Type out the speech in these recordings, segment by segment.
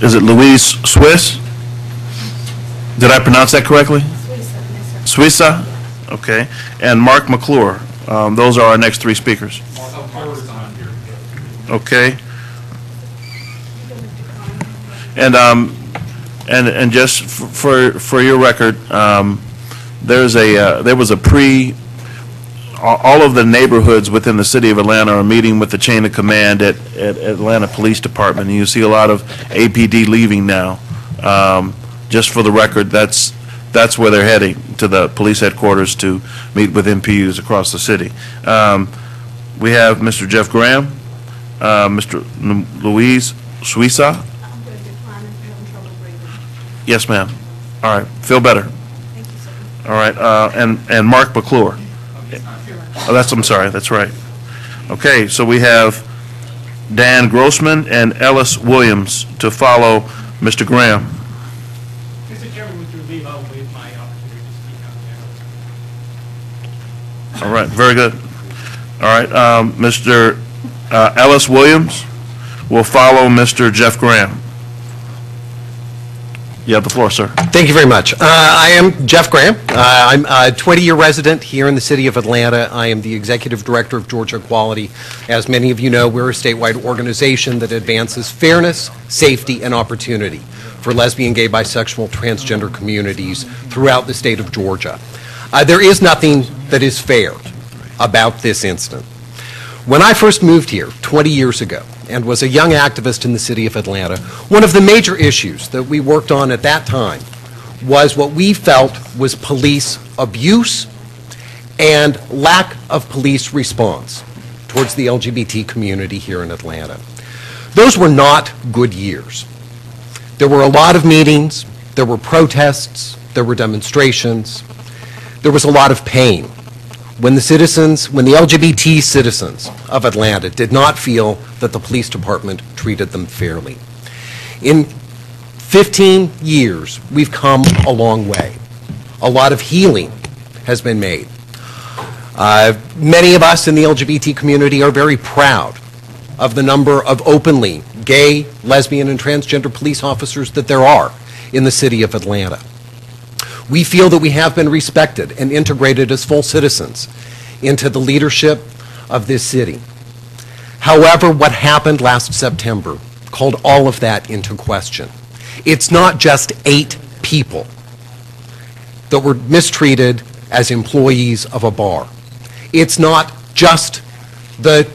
is it Louise Swiss? Did I pronounce that correctly? Suissa? Okay. And Mark McClure. Those are our next three speakers. Okay. And just for your record, there was a all of the neighborhoods within the city of Atlanta are meeting with the chain of command at Atlanta Police Department, and you see a lot of APD leaving now. Just for the record, that's where they're heading, to the police headquarters to meet with MPUs across the city. We have Mr. Jeff Graham, Mr. Louise Suissa. Yes, ma'am. All right. Feel better. Thank you, sir. All right. And Mark McClure. Oh, I'm sorry. That's right. Okay. So we have Dan Grossman and Ellis Williams to follow Mr. Graham. Mr. Chairman, with your leave, I'll waive my opportunity to speak on the All right. Very good. All right. Mr. Ellis Williams will follow Mr. Jeff Graham. You have the floor, sir. Thank you very much. I am Jeff Graham. I'm a 20-year resident here in the city of Atlanta. I am the executive director of Georgia Equality. As many of you know, we're a statewide organization that advances fairness, safety, and opportunity for lesbian, gay, bisexual, transgender communities throughout the state of Georgia. There is nothing that is fair about this incident. When I first moved here 20 years ago and was a young activist in the city of Atlanta, one of the major issues that we worked on at that time was what we felt was police abuse and lack of police response towards the LGBT community here in Atlanta. Those were not good years. There were a lot of meetings, there were protests, there were demonstrations, there was a lot of pain when the LGBT citizens of Atlanta did not feel that the police department treated them fairly. In 15 years, we've come a long way. A lot of healing has been made. Many of us in the LGBT community are very proud of the number of openly gay, lesbian, and transgender police officers that there are in the city of Atlanta. We feel that we have been respected and integrated as full citizens into the leadership of this city. However, what happened last September called all of that into question. It's not just 8 people that were mistreated as employees of a bar. It's not just the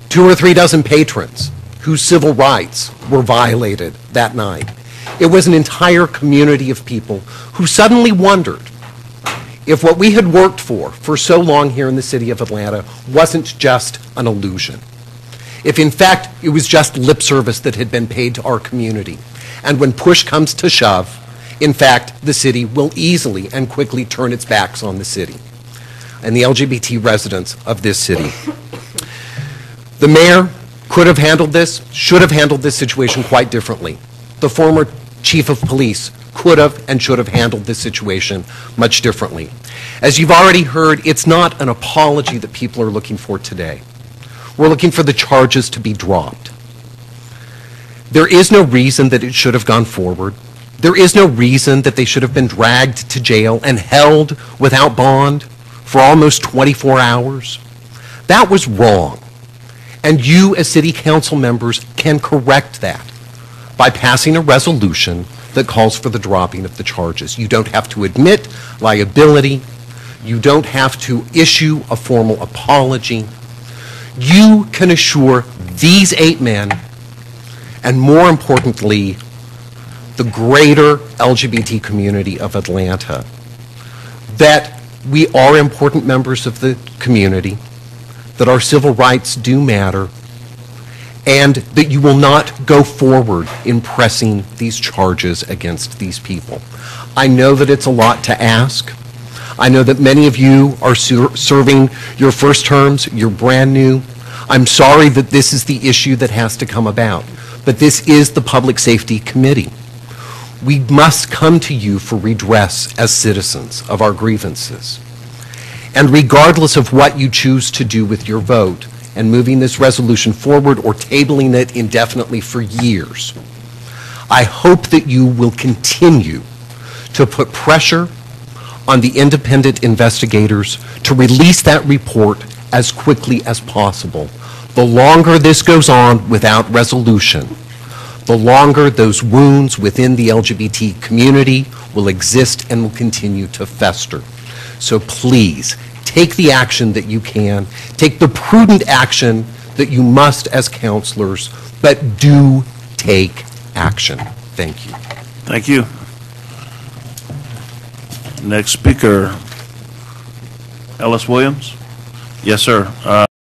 2 or 3 dozen patrons whose civil rights were violated that night. It was an entire community of people who suddenly wondered if what we had worked for so long here in the city of Atlanta wasn't just an illusion. If in fact it was just lip service that had been paid to our community. And when push comes to shove, in fact, the city will easily and quickly turn its backs on the city and the LGBT residents of this city. The mayor could have handled this, should have handled this situation quite differently. The former chief of police could have and should have handled this situation much differently. As you've already heard, it's not an apology that people are looking for today. We're looking for the charges to be dropped. There is no reason that it should have gone forward. There is no reason that they should have been dragged to jail and held without bond for almost 24 hours. That was wrong. And you as city council members can correct that by passing a resolution that calls for the dropping of the charges. You don't have to admit liability. You don't have to issue a formal apology. You can assure these 8 men, and more importantly, the greater LGBT community of Atlanta, that we are important members of the community, that our civil rights do matter, and that you will not go forward in pressing these charges against these people. I know that it's a lot to ask. I know that many of you are serving your first terms, you're brand new. I'm sorry that this is the issue that has to come about, but this is the Public Safety Committee. We must come to you for redress as citizens of our grievances. And regardless of what you choose to do with your vote, and moving this resolution forward or tabling it indefinitely for years, I hope that you will continue to put pressure on the independent investigators to release that report as quickly as possible. The longer this goes on without resolution, the longer those wounds within the LGBT community will exist and will continue to fester. So please, take the action that you can, take the prudent action that you must as counselors, but do take action. Thank you. Thank you. Next speaker, Ellis Williams. Yes, sir.